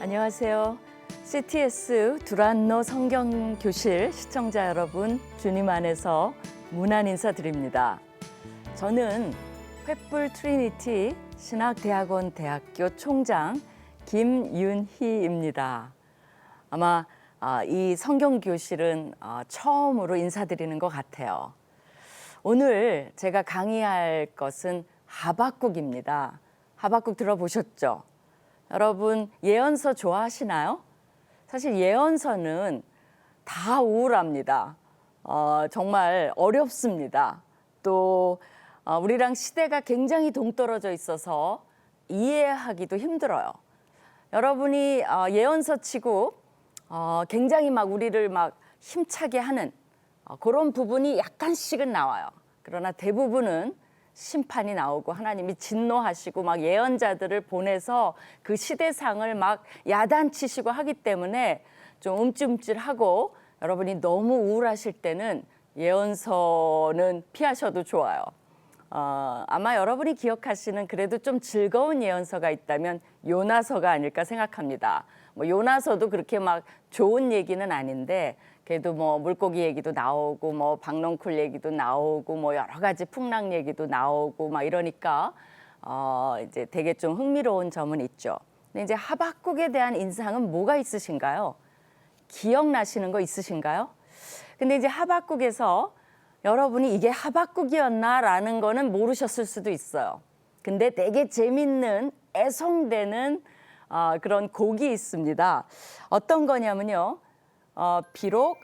안녕하세요. CTS 두란노 성경교실 시청자 여러분, 주님 안에서 문안 인사드립니다. 저는 횃불 트리니티 신학대학원 대학교 총장 김윤희입니다. 아마 이 성경교실은 처음으로 인사드리는 것 같아요. 오늘 제가 강의할 것은 하박국입니다. 하박국 들어보셨죠? 여러분 예언서 좋아하시나요? 사실 예언서는 다 우울합니다. 정말 어렵습니다. 또 우리랑 시대가 굉장히 동떨어져 있어서 이해하기도 힘들어요. 여러분이 예언서 치고 굉장히 막 우리를 막 힘차게 하는 그런 부분이 약간씩은 나와요. 그러나 대부분은 심판이 나오고 하나님이 진노하시고 막 예언자들을 보내서 그 시대상을 막 야단치시고 하기 때문에 좀 움찔움찔하고 여러분이 너무 우울하실 때는 예언서는 피하셔도 좋아요. 아마 여러분이 기억하시는 그래도 좀 즐거운 예언서가 있다면 요나서가 아닐까 생각합니다. 뭐 요나서도 그렇게 막 좋은 얘기는 아닌데 그래도 뭐 물고기 얘기도 나오고 뭐 박넝쿨 얘기도 나오고 뭐 여러 가지 풍랑 얘기도 나오고 막 이러니까 이제 되게 좀 흥미로운 점은 있죠. 근데 이제 하박국에 대한 인상은 뭐가 있으신가요? 기억나시는 거 있으신가요? 근데 이제 하박국에서 여러분이 이게 하박국이었나라는 거는 모르셨을 수도 있어요. 근데 되게 재밌는 애송되는 그런 곡이 있습니다. 어떤 거냐면요. 비록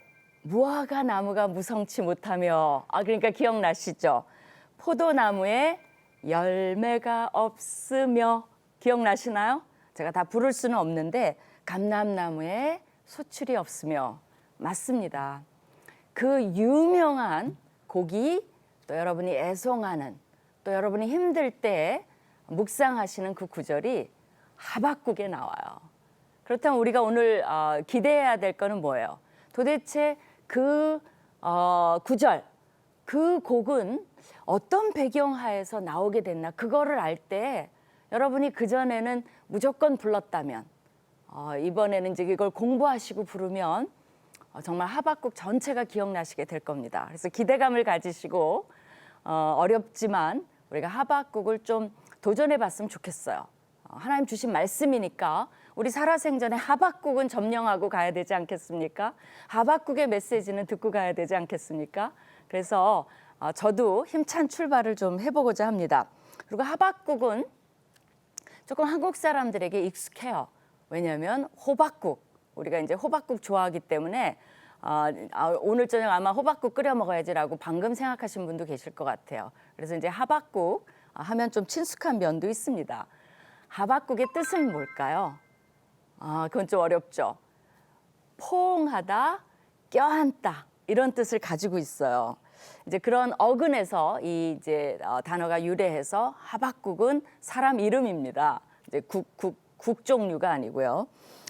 무화과 나무가 무성치 못하며 그러니까 기억나시죠? 포도나무에 열매가 없으며 기억나시나요? 제가 다 부를 수는 없는데 감람나무에 소출이 없으며 맞습니다. 그 유명한 곡이 또 여러분이 애송하는 또 여러분이 힘들 때 묵상하시는 그 구절이 하박국에 나와요. 그렇다면 우리가 오늘 기대해야 될 거는 뭐예요? 도대체 그 구절, 그 곡은 어떤 배경하에서 나오게 됐나? 그거를 알 때 여러분이 그전에는 무조건 불렀다면 이번에는 이제 이걸 공부하시고 부르면 정말 하박국 전체가 기억나시게 될 겁니다. 그래서 기대감을 가지시고 어렵지만 우리가 하박국을 좀 도전해 봤으면 좋겠어요. 하나님 주신 말씀이니까 우리 살아생전에 하박국은 점령하고 가야 되지 않겠습니까? 하박국의 메시지는 듣고 가야 되지 않겠습니까? 그래서 저도 힘찬 출발을 좀 해보고자 합니다. 그리고 하박국은 조금 한국 사람들에게 익숙해요. 왜냐하면 호박국, 우리가 이제 호박국 좋아하기 때문에 오늘 저녁 아마 호박국 끓여 먹어야지라고 방금 생각하신 분도 계실 것 같아요. 그래서 이제 하박국 하면 좀 친숙한 면도 있습니다. 하박국의 뜻은 뭘까요? 그건 좀 어렵죠. 포옹하다, 껴안다 이런 뜻을 가지고 있어요. 이제 그런 어근에서 이 이제 단어가 유래해서 하박국은 사람 이름입니다. 이제 국 종류가 아니고요.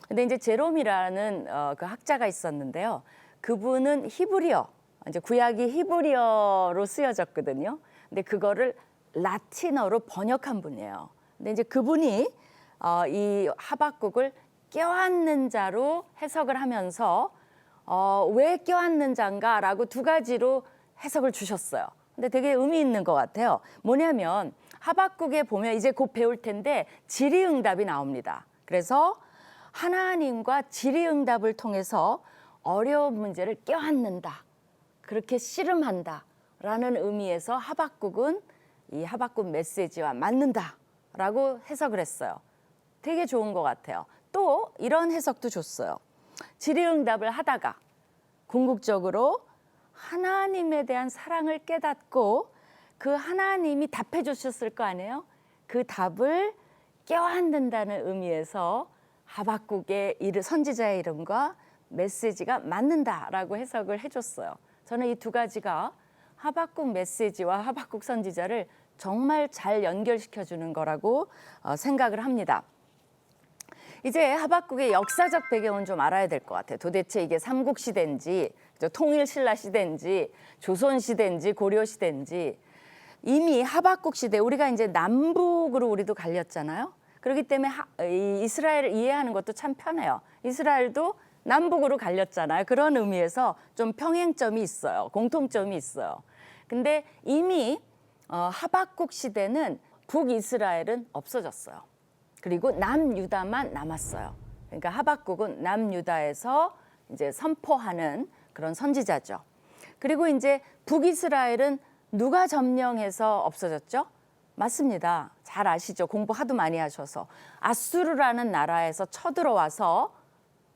근데 이제 제롬이라는 그 학자가 있었는데요. 그분은 히브리어, 이제 구약이 히브리어로 쓰여졌거든요. 근데 그거를 라틴어로 번역한 분이에요. 근데 이제 그분이 이 하박국을 껴안는 자로 해석을 하면서 왜 껴안는 자인가라고 두 가지로 해석을 주셨어요. 근데 되게 의미 있는 것 같아요. 뭐냐면 하박국에 보면 이제 곧 배울 텐데 질의응답이 나옵니다. 그래서 하나님과 질의응답을 통해서 어려운 문제를 껴안는다. 그렇게 씨름한다라는 의미에서 하박국은 이 하박국 메시지와 맞는다라고 해석을 했어요. 되게 좋은 것 같아요. 또 이런 해석도 줬어요. 질의응답을 하다가 궁극적으로 하나님에 대한 사랑을 깨닫고 그 하나님이 답해 주셨을 거 아니에요? 그 답을 껴안는다는 의미에서 하박국의 선지자의 이름과 메시지가 맞는다라고 해석을 해줬어요. 저는 이 두 가지가 하박국 메시지와 하박국 선지자를 정말 잘 연결시켜주는 거라고 생각을 합니다. 이제 하박국의 역사적 배경은 좀 알아야 될 것 같아요. 도대체 이게 삼국시대인지 통일신라시대인지 조선시대인지 고려시대인지 이미 하박국 시대 우리가 이제 남북으로 우리도 갈렸잖아요. 그렇기 때문에 이 이스라엘을 이해하는 것도 참 편해요. 이스라엘도 남북으로 갈렸잖아요. 그런 의미에서 좀 평행점이 있어요. 공통점이 있어요. 근데 이미 하박국 시대는 북이스라엘은 없어졌어요. 그리고 남유다만 남았어요. 그러니까 하박국은 남유다에서 이제 선포하는 그런 선지자죠. 그리고 이제 북이스라엘은 누가 점령해서 없어졌죠? 맞습니다. 잘 아시죠? 공부 하도 많이 하셔서. 아수르라는 나라에서 쳐들어와서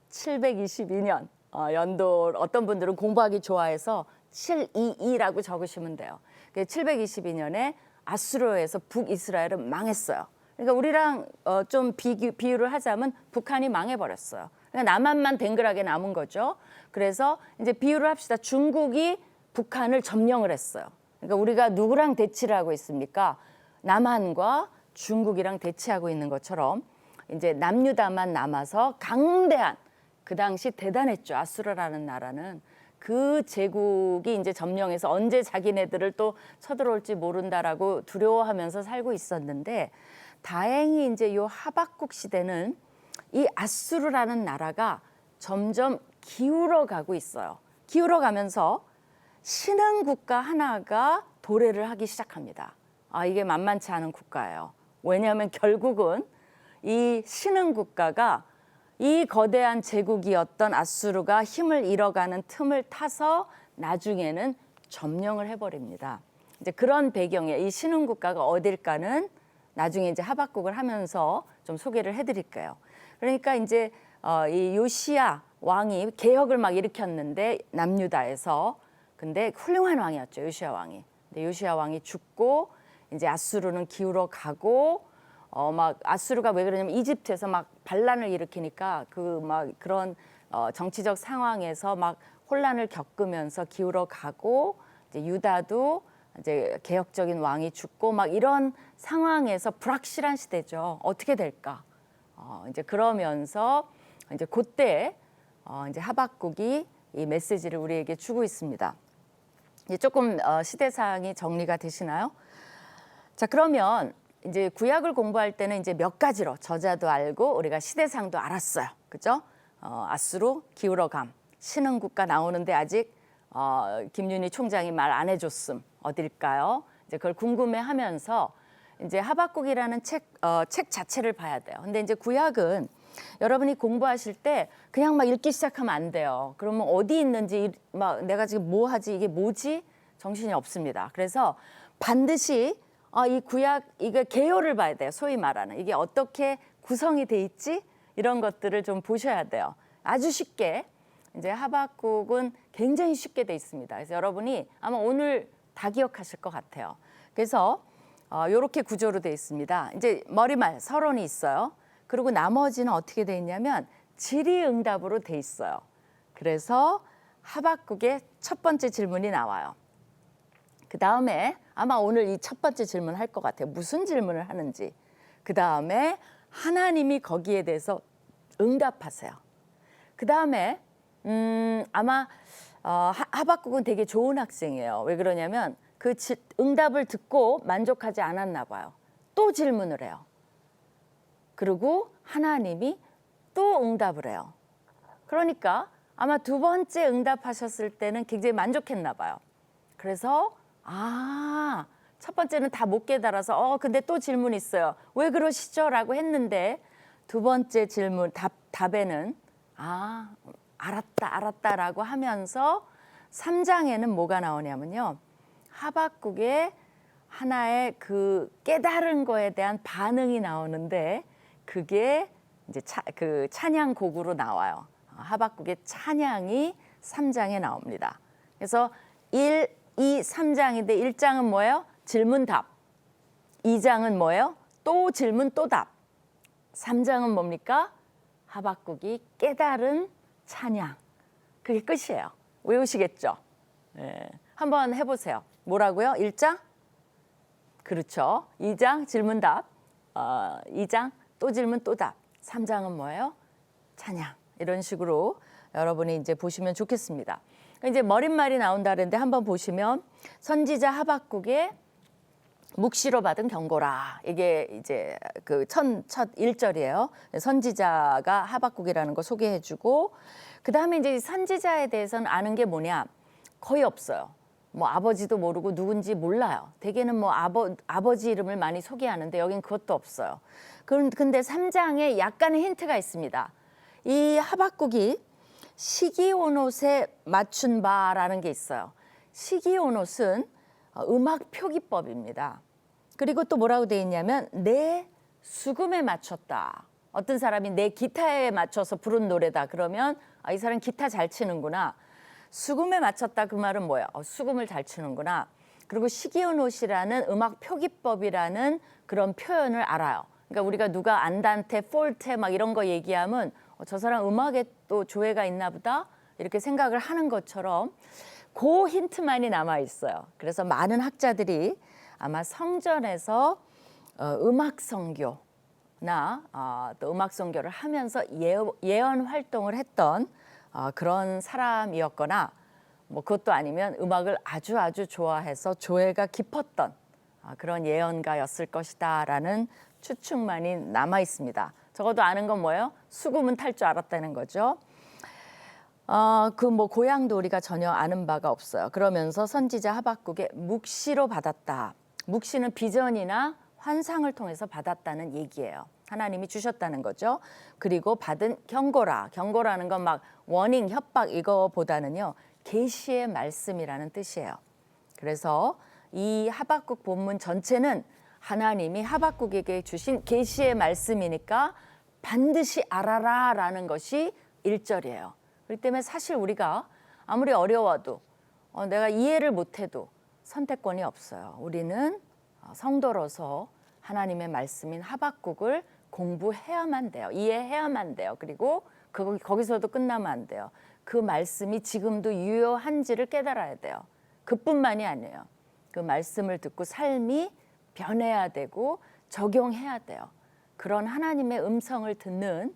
722년 연도, 어떤 분들은 공부하기 좋아해서 722라고 적으시면 돼요. 722년에 아수르에서 북이스라엘은 망했어요. 그러니까 우리랑 좀 비유를 하자면 북한이 망해버렸어요. 그러니까 남한만 댕글하게 남은 거죠. 그래서 이제 비유를 합시다. 중국이 북한을 점령을 했어요. 그러니까 우리가 누구랑 대치를 하고 있습니까? 남한과 중국이랑 대치하고 있는 것처럼 이제 남유다만 남아서 강대한, 그 당시 대단했죠. 아수르라는 나라는. 그 제국이 이제 점령해서 언제 자기네들을 또 쳐들어올지 모른다라고 두려워하면서 살고 있었는데, 다행히 이제 요 하박국 시대는 이 아수르라는 나라가 점점 기울어 가고 있어요. 기울어 가면서 신흥 국가 하나가 도래를 하기 시작합니다. 이게 만만치 않은 국가예요. 왜냐하면 결국은 이 신흥 국가가 이 거대한 제국이었던 아수르가 힘을 잃어가는 틈을 타서 나중에는 점령을 해버립니다. 이제 그런 배경에 이 신흥 국가가 어딜까는 나중에 이제 하박국을 하면서 좀 소개를 해드릴게요. 그러니까 이제 이 요시야 왕이 개혁을 막 일으켰는데 남유다에서, 근데 훌륭한 왕이었죠, 요시야 왕이. 근데 요시야 왕이 죽고 이제 아수르는 기울어 가고 막 아수르가 왜 그러냐면 이집트에서 막 반란을 일으키니까 그 막 그런 정치적 상황에서 막 혼란을 겪으면서 기울어 가고, 이제 유다도 이제 개혁적인 왕이 죽고 막 이런 상황에서 불확실한 시대죠. 어떻게 될까? 이제 그러면서 이제 그때 이제 하박국이 이 메시지를 우리에게 주고 있습니다. 이제 조금 시대상이 정리가 되시나요? 자, 그러면 이제 구약을 공부할 때는 이제 몇 가지로 저자도 알고 우리가 시대상도 알았어요. 그죠? 아수르, 기울어감, 신흥국가 나오는데 아직 김윤희 총장이 말 안 해줬음. 어딜까요? 이제 그걸 궁금해하면서 이제 하박국이라는 책 자체를 봐야 돼요. 근데 이제 구약은 여러분이 공부하실 때 그냥 막 읽기 시작하면 안 돼요. 그러면 어디 있는지 막 내가 지금 뭐 하지, 이게 뭐지? 정신이 없습니다. 그래서 반드시 이 구약, 이게 개요를 봐야 돼요. 소위 말하는 이게 어떻게 구성이 돼 있지? 이런 것들을 좀 보셔야 돼요. 아주 쉽게 이제 하박국은 굉장히 쉽게 돼 있습니다. 그래서 여러분이 아마 오늘 다 기억하실 것 같아요. 그래서 이렇게 구조로 돼 있습니다. 이제 머리말 서론이 있어요. 그리고 나머지는 어떻게 돼 있냐면 질의응답으로 돼 있어요. 그래서 하박국의 첫 번째 질문이 나와요. 그 다음에 아마 오늘 이 첫 번째 질문 할 것 같아요. 무슨 질문을 하는지. 그 다음에 하나님이 거기에 대해서 응답하세요. 그 다음에 아마 하박국은 되게 좋은 학생이에요. 왜 그러냐면 그 응답을 듣고 만족하지 않았나 봐요. 또 질문을 해요. 그리고 하나님이 또 응답을 해요. 그러니까 아마 두 번째 응답하셨을 때는 굉장히 만족했나 봐요. 그래서 첫 번째는 다 못 깨달아서 근데 또 질문 있어요. 왜 그러시죠? 라고 했는데 두 번째 질문 답에는 알았다라고 하면서 3장에는 뭐가 나오냐면요. 하박국의 하나의 그 깨달은 거에 대한 반응이 나오는데 그게 이제 그 찬양곡으로 나와요. 하박국의 찬양이 3장에 나옵니다. 그래서 1, 2, 3장인데 1장은 뭐예요? 질문답. 2장은 뭐예요? 또 질문 또 답. 3장은 뭡니까? 하박국이 깨달은 찬양. 그게 끝이에요. 외우시겠죠? 네. 한번 해보세요. 뭐라고요? 1장? 그렇죠. 2장 질문답. 2장 또 질문 또 답. 3장은 뭐예요? 찬양. 이런 식으로 여러분이 이제 보시면 좋겠습니다. 이제 머릿말이 나온다는데 한번 보시면 선지자 하박국의 묵시로 받은 경고라. 이게 이제 그 첫 1절이에요. 선지자가 하박국이라는 거 소개해주고, 그 다음에 이제 선지자에 대해서는 아는 게 뭐냐? 거의 없어요. 뭐 아버지도 모르고 누군지 몰라요. 대개는 뭐 아버지 이름을 많이 소개하는데 여긴 그것도 없어요. 근데 3장에 약간의 힌트가 있습니다. 이 하박국이 시기온옷에 맞춘 바라는 게 있어요. 시기온옷은 음악 표기법입니다. 그리고 또 뭐라고 되어 있냐면 내 수금에 맞췄다. 어떤 사람이 내 기타에 맞춰서 부른 노래다 그러면 이 사람 기타 잘 치는구나. 수금에 맞췄다 그 말은 뭐야? 수금을 잘 치는구나. 그리고 시기온옷이라는 음악 표기법이라는 그런 표현을 알아요. 그러니까 우리가 누가 안단테, 폴테 막 이런 거 얘기하면 저 사람 음악에 또 조예가 있나 보다 이렇게 생각을 하는 것처럼 그 힌트만이 남아 있어요. 그래서 많은 학자들이 아마 성전에서 음악 선교나 또 음악 선교를 하면서 예언 활동을 했던 그런 사람이었거나 뭐 그것도 아니면 음악을 아주 좋아해서 조예가 깊었던 그런 예언가였을 것이다라는 추측만이 남아 있습니다. 적어도 아는 건 뭐예요? 수금은 탈 줄 알았다는 거죠. 그 뭐 고향도 우리가 전혀 아는 바가 없어요. 그러면서 선지자 하박국의 묵시로 받았다. 묵시는 비전이나 환상을 통해서 받았다는 얘기예요. 하나님이 주셨다는 거죠. 그리고 받은 경고라. 경고라는 건 막 워닝, 협박 이거보다는요. 계시의 말씀이라는 뜻이에요. 그래서 이 하박국 본문 전체는 하나님이 하박국에게 주신 계시의 말씀이니까 반드시 알아라라는 것이 1절이에요. 그렇기 때문에 사실 우리가 아무리 어려워도 내가 이해를 못해도 선택권이 없어요. 우리는 성도로서 하나님의 말씀인 하박국을 공부해야만 돼요. 이해해야만 돼요. 그리고 거기서도 끝나면 안 돼요. 그 말씀이 지금도 유효한지를 깨달아야 돼요. 그뿐만이 아니에요. 그 말씀을 듣고 삶이 변해야 되고 적용해야 돼요. 그런 하나님의 음성을 듣는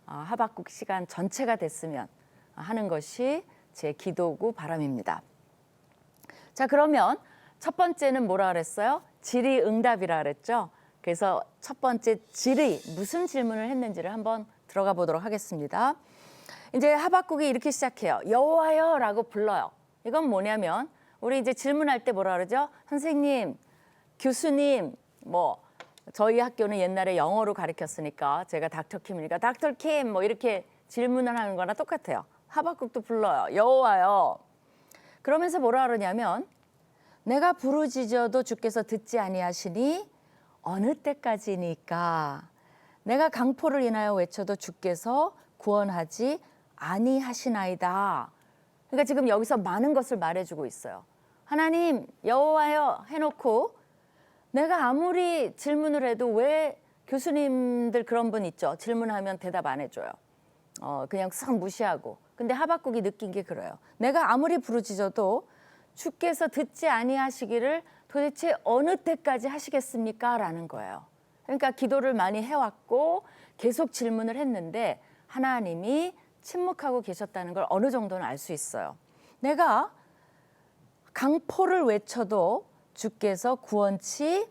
하박국 시간 전체가 됐으면 하는 것이 제 기도고 바람입니다. 자, 그러면 첫 번째는 뭐라 그랬어요? 질의응답이라 그랬죠. 그래서 첫 번째 질의, 무슨 질문을 했는지를 한번 들어가 보도록 하겠습니다. 이제 하박국이 이렇게 시작해요. 여호와여라고 불러요. 이건 뭐냐면 우리 이제 질문할 때 뭐라 그러죠? 선생님, 교수님, 뭐 저희 학교는 옛날에 영어로 가르쳤으니까 제가 닥터킴이니까 닥터킴 뭐 이렇게 질문을 하는 거나 똑같아요. 하박국도 불러요. 여호와여. 그러면서 뭐라 그러냐면 내가 부르짖어도 주께서 듣지 아니하시니 어느 때까지니까 내가 강포를 인하여 외쳐도 주께서 구원하지 아니하시나이다. 그러니까 지금 여기서 많은 것을 말해주고 있어요. 하나님 여호와여 해놓고 내가 아무리 질문을 해도 왜 교수님들 그런 분 있죠. 질문하면 대답 안 해줘요. 그냥 싹 무시하고. 근데 하박국이 느낀 게 그래요. 내가 아무리 부르짖어도 주께서 듣지 아니하시기를 도대체 어느 때까지 하시겠습니까? 라는 거예요. 그러니까 기도를 많이 해왔고 계속 질문을 했는데 하나님이 침묵하고 계셨다는 걸 어느 정도는 알 수 있어요. 내가 강포를 외쳐도 주께서 구원치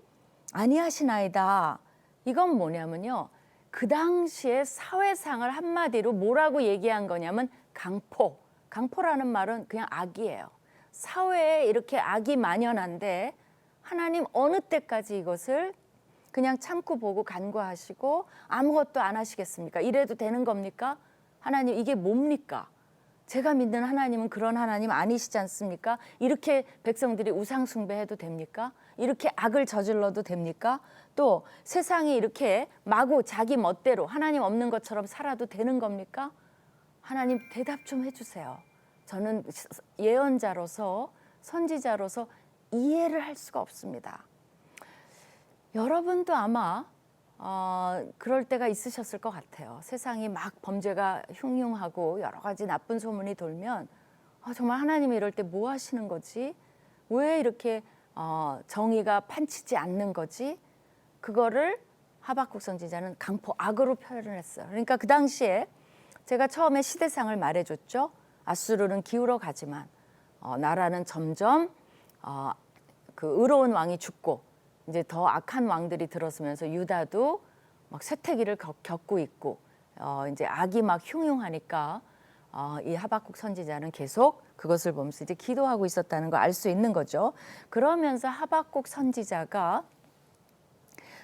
아니하시나이다. 이건 뭐냐면요. 그 당시에 사회상을 한마디로 뭐라고 얘기한 거냐면 강포. 강포라는 말은 그냥 악이에요. 사회에 이렇게 악이 만연한데 하나님 어느 때까지 이것을 그냥 참고 보고 간과하시고 아무것도 안 하시겠습니까? 이래도 되는 겁니까? 하나님 이게 뭡니까? 제가 믿는 하나님은 그런 하나님 아니시지 않습니까? 이렇게 백성들이 우상 숭배해도 됩니까? 이렇게 악을 저질러도 됩니까? 또 세상이 이렇게 마구 자기 멋대로 하나님 없는 것처럼 살아도 되는 겁니까? 하나님 대답 좀 해주세요. 저는 예언자로서 선지자로서 이해를 할 수가 없습니다. 여러분도 아마 그럴 때가 있으셨을 것 같아요. 세상이 막 범죄가 흉흉하고 여러 가지 나쁜 소문이 돌면 정말 하나님이 이럴 때 뭐 하시는 거지? 왜 이렇게 정의가 판치지 않는 거지? 그거를 하박국 선지자는 강포 악으로 표현을 했어요. 그러니까 그 당시에 제가 처음에 시대상을 말해줬죠. 아수르는 기울어 가지만 나라는 점점 그 의로운 왕이 죽고 이제 더 악한 왕들이 들어서면서 유다도 막 쇠퇴기를 겪고 있고 이제 악이 막 흉흉하니까 이 하박국 선지자는 계속 그것을 보면서 이제 기도하고 있었다는 걸 알 수 있는 거죠. 그러면서 하박국 선지자가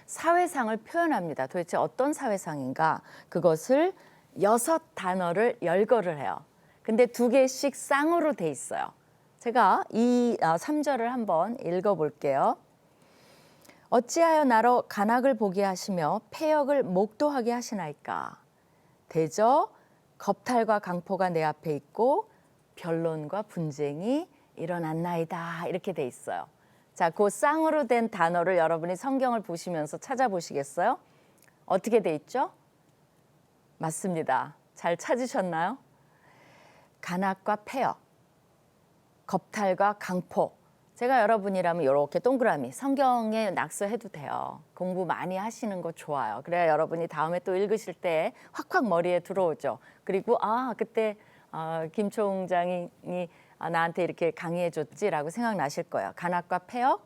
사회상을 표현합니다. 도대체 어떤 사회상인가? 그것을 6단어를 열거를 해요. 근데 2개씩 쌍으로 돼 있어요. 제가 이 3절을 한번 읽어볼게요. 어찌하여 나로 간악을 보게 하시며 패역을 목도하게 하시나이까? 대저 겁탈과 강포가 내 앞에 있고 변론과 분쟁이 일어났나이다. 이렇게 돼 있어요. 자, 그 쌍으로 된 단어를 여러분이 성경을 보시면서 찾아보시겠어요? 어떻게 돼 있죠? 맞습니다. 잘 찾으셨나요? 간악과 패역, 겁탈과 강포. 제가 여러분이라면 이렇게 동그라미 성경에 낙서해도 돼요. 공부 많이 하시는 거 좋아요. 그래야 여러분이 다음에 또 읽으실 때 확확 머리에 들어오죠. 그리고 그때 김 총장이 나한테 이렇게 강의해 줬지라고 생각나실 거예요. 간악과 패역,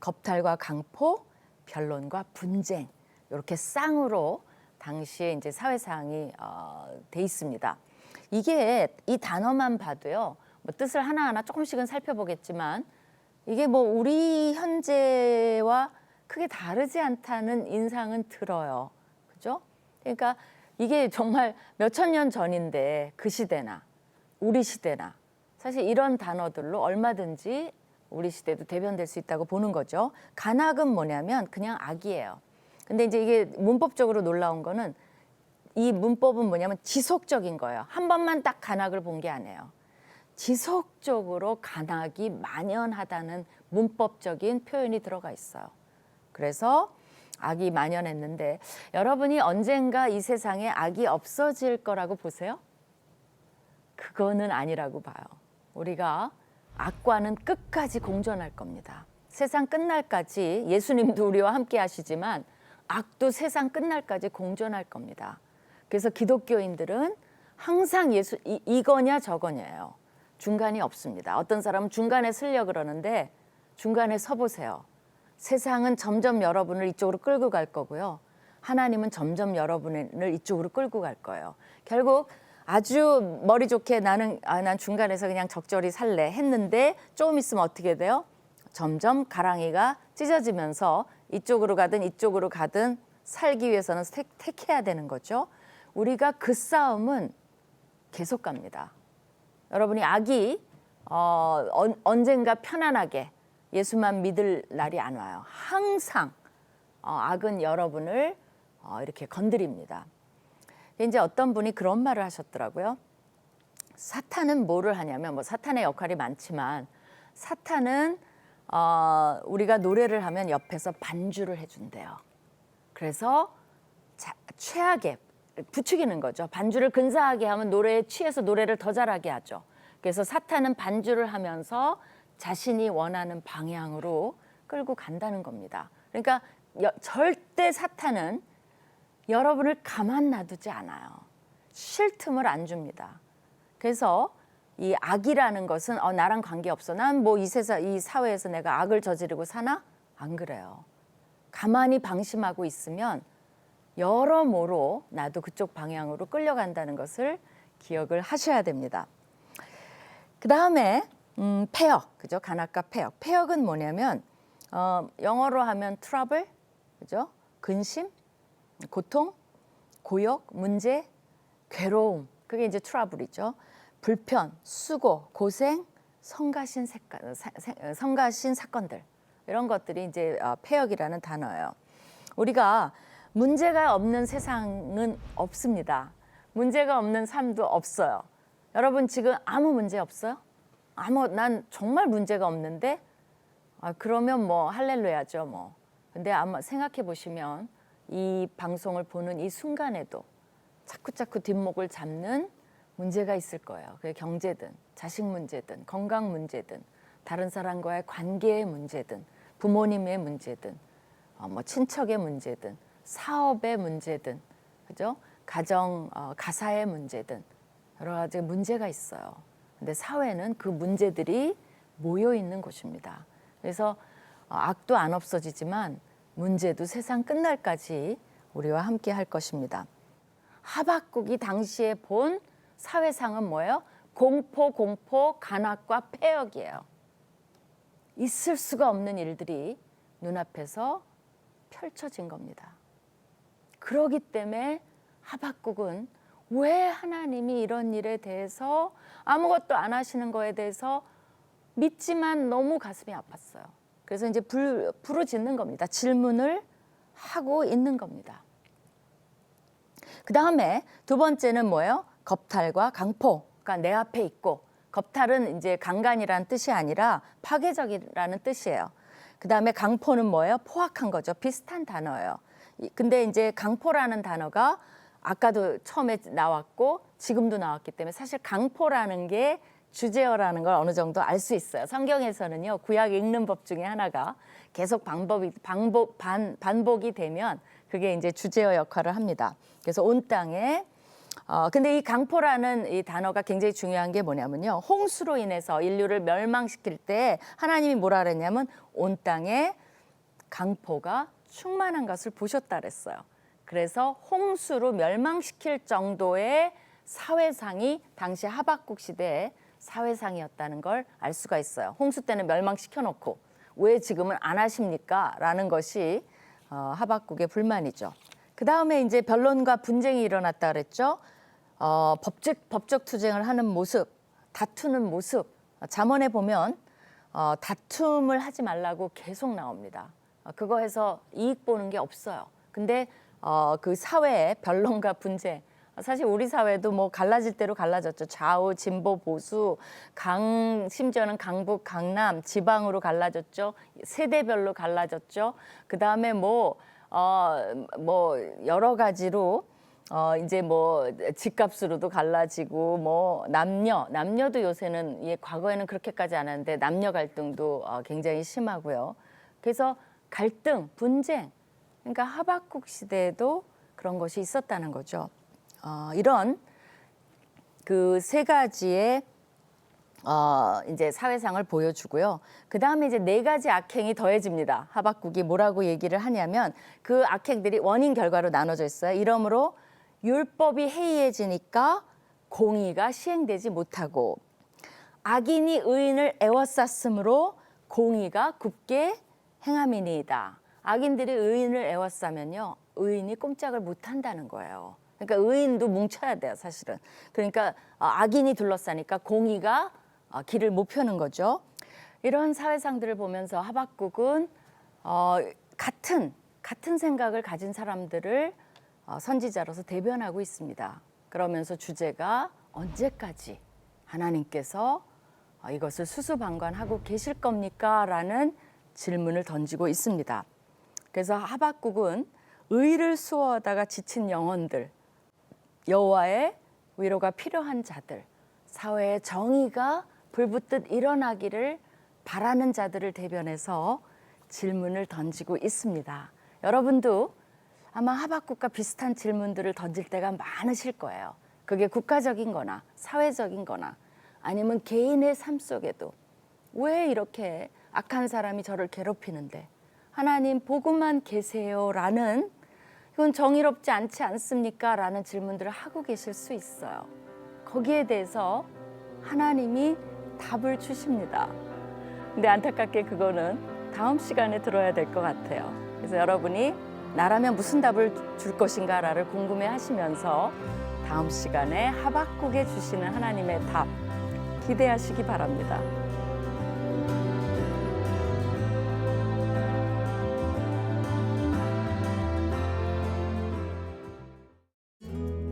겁탈과 강포, 변론과 분쟁. 이렇게 쌍으로 당시에 이제 사회상이 돼 있습니다. 이게 이 단어만 봐도요. 뭐 뜻을 하나하나 조금씩은 살펴보겠지만 이게 뭐 우리 현재와 크게 다르지 않다는 인상은 들어요. 그죠? 그러니까 이게 정말 몇천 년 전인데 그 시대나 우리 시대나 사실 이런 단어들로 얼마든지 우리 시대도 대변될 수 있다고 보는 거죠. 간악은 뭐냐면 그냥 악이에요. 근데 이제 이게 문법적으로 놀라운 거는 이 문법은 뭐냐면 지속적인 거예요. 한 번만 딱 간악을 본 게 아니에요. 지속적으로 간악이 만연하다는 문법적인 표현이 들어가 있어요. 그래서 악이 만연했는데 여러분이 언젠가 이 세상에 악이 없어질 거라고 보세요? 그거는 아니라고 봐요. 우리가 악과는 끝까지 공존할 겁니다. 세상 끝날까지 예수님도 우리와 함께 하시지만 악도 세상 끝날까지 공존할 겁니다. 그래서 기독교인들은 항상 이거냐 저거냐예요. 중간이 없습니다. 어떤 사람은 중간에 서려고 그러는데 중간에 서보세요. 세상은 점점 여러분을 이쪽으로 끌고 갈 거고요. 하나님은 점점 여러분을 이쪽으로 끌고 갈 거예요. 결국 아주 머리 좋게 난 중간에서 그냥 적절히 살래 했는데 조금 있으면 어떻게 돼요? 점점 가랑이가 찢어지면서 이쪽으로 가든 살기 위해서는 택해야 되는 거죠. 우리가 그 싸움은 계속 갑니다. 여러분이 악이 언젠가 편안하게 예수만 믿을 날이 안 와요. 항상 악은 여러분을 이렇게 건드립니다. 이제 어떤 분이 그런 말을 하셨더라고요. 사탄은 뭐를 하냐면 뭐 사탄의 역할이 많지만 사탄은 우리가 노래를 하면 옆에서 반주를 해준대요. 그래서 최악의 부추기는 거죠. 반주를 근사하게 하면 노래에 취해서 노래를 더 잘하게 하죠. 그래서 사탄은 반주를 하면서 자신이 원하는 방향으로 끌고 간다는 겁니다. 그러니까 절대 사탄은 여러분을 가만 놔두지 않아요. 쉴 틈을 안 줍니다. 그래서 이 악이라는 것은 나랑 관계없어. 난 뭐 이 사회에서 내가 악을 저지르고 사나? 안 그래요. 가만히 방심하고 있으면 여러모로 나도 그쪽 방향으로 끌려간다는 것을 기억을 하셔야 됩니다. 그 다음에 패역, 그죠? 간악과 패역. 패역은 뭐냐면 영어로 하면 트러블, 그죠? 근심, 고통, 고역, 문제, 괴로움. 그게 이제 트러블이죠. 불편, 수고, 고생, 성가신 사건들. 이런 것들이 이제 패역이라는 단어예요. 우리가 문제가 없는 세상은 없습니다. 문제가 없는 삶도 없어요. 여러분 지금 아무 문제 없어요? 난 정말 문제가 없는데 그러면 뭐 할렐루야죠 뭐. 근데 아마 생각해 보시면 이 방송을 보는 이 순간에도 자꾸 뒷목을 잡는 문제가 있을 거예요. 그게 경제든 자식 문제든 건강 문제든 다른 사람과의 관계의 문제든 부모님의 문제든 뭐 친척의 문제든 사업의 문제든 그죠? 가정 가사의 문제든 여러 가지 문제가 있어요. 근데 사회는 그 문제들이 모여 있는 곳입니다. 그래서 악도 안 없어지지만 문제도 세상 끝날까지 우리와 함께 할 것입니다. 하박국이 당시에 본 사회상은 뭐예요? 공포, 간악과 폐역이에요. 있을 수가 없는 일들이 눈앞에서 펼쳐진 겁니다. 그러기 때문에 하박국은 왜 하나님이 이런 일에 대해서 아무것도 안 하시는 거에 대해서 믿지만 너무 가슴이 아팠어요. 그래서 이제 부르짖는 겁니다. 질문을 하고 있는 겁니다. 그 다음에 두 번째는 뭐예요? 겁탈과 강포. 그러니까 내 앞에 있고, 겁탈은 이제 강간이라는 뜻이 아니라 파괴적이라는 뜻이에요. 그 다음에 강포는 뭐예요? 포악한 거죠. 비슷한 단어예요. 근데 이제 강포라는 단어가 아까도 처음에 나왔고 지금도 나왔기 때문에 사실 강포라는 게 주제어라는 걸 어느 정도 알 수 있어요. 성경에서는요, 구약 읽는 법 중에 하나가 계속 반복이 되면 그게 이제 주제어 역할을 합니다. 그래서 온 땅에 근데 이 강포라는 이 단어가 굉장히 중요한 게 뭐냐면요, 홍수로 인해서 인류를 멸망시킬 때 하나님이 뭐라 그랬냐면 온 땅에 강포가 충만한 것을 보셨다 그랬어요. 그래서 홍수로 멸망시킬 정도의 사회상이 당시 하박국 시대의 사회상이었다는 걸 알 수가 있어요. 홍수 때는 멸망시켜 놓고 왜 지금은 안 하십니까? 라는 것이 하박국의 불만이죠. 그 다음에 이제 변론과 분쟁이 일어났다 그랬죠. 법적 투쟁을 하는 모습, 다투는 모습. 잠언에 보면 다툼을 하지 말라고 계속 나옵니다. 그거 해서 이익 보는 게 없어요. 근데 그 사회의 변론과 분쟁, 사실 우리 사회도 뭐 갈라질 대로 갈라졌죠. 좌우, 진보, 보수, 심지어는 강북, 강남, 지방으로 갈라졌죠. 세대별로 갈라졌죠. 그 다음에 뭐 여러 가지로 이제 뭐 집값으로도 갈라지고 뭐 남녀도 요새는 과거에는 그렇게까지 안 하는데 남녀 갈등도 굉장히 심하고요. 그래서 갈등, 분쟁, 그러니까 하박국 시대에도 그런 것이 있었다는 거죠. 이런 그 세 가지의 이제 사회상을 보여주고요. 그 다음에 이제 네 가지 악행이 더해집니다. 하박국이 뭐라고 얘기를 하냐면 그 악행들이 원인 결과로 나눠져 있어요. 이러므로 율법이 해이해지니까 공의가 시행되지 못하고, 악인이 의인을 애워쌌으므로 공의가 굽게 행함이니이다. 악인들이 의인을 애워싸면요, 의인이 꼼짝을 못한다는 거예요. 그러니까 의인도 뭉쳐야 돼요, 사실은. 그러니까 악인이 둘러싸니까 공의가 길을 못 펴는 거죠. 이런 사회상들을 보면서 하박국은 같은 생각을 가진 사람들을 선지자로서 대변하고 있습니다. 그러면서 주제가 언제까지 하나님께서 이것을 수수방관하고 계실 겁니까? 라는 질문을 던지고 있습니다. 그래서 하박국은 의를 수호하다가 지친 영혼들, 여호와의 위로가 필요한 자들, 사회의 정의가 불붙듯 일어나기를 바라는 자들을 대변해서 질문을 던지고 있습니다. 여러분도 아마 하박국과 비슷한 질문들을 던질 때가 많으실 거예요. 그게 국가적인 거나 사회적인 거나 아니면 개인의 삶 속에도 왜 이렇게 악한 사람이 저를 괴롭히는데 하나님 보고만 계세요 라는, 이건 정의롭지 않지 않습니까? 라는 질문들을 하고 계실 수 있어요. 거기에 대해서 하나님이 답을 주십니다. 근데 안타깝게 그거는 다음 시간에 들어야 될 것 같아요. 그래서 여러분이 나라면 무슨 답을 줄 것인가를 궁금해 하시면서 다음 시간에 하박국에 주시는 하나님의 답 기대하시기 바랍니다.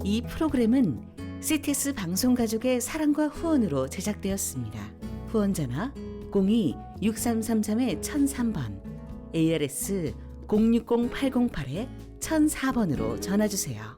이 프로그램은 CTS 방송가족의 사랑과 후원으로 제작되었습니다. 후원전화 02-6333-1003번, ARS 060-808-1004번으로 전화주세요.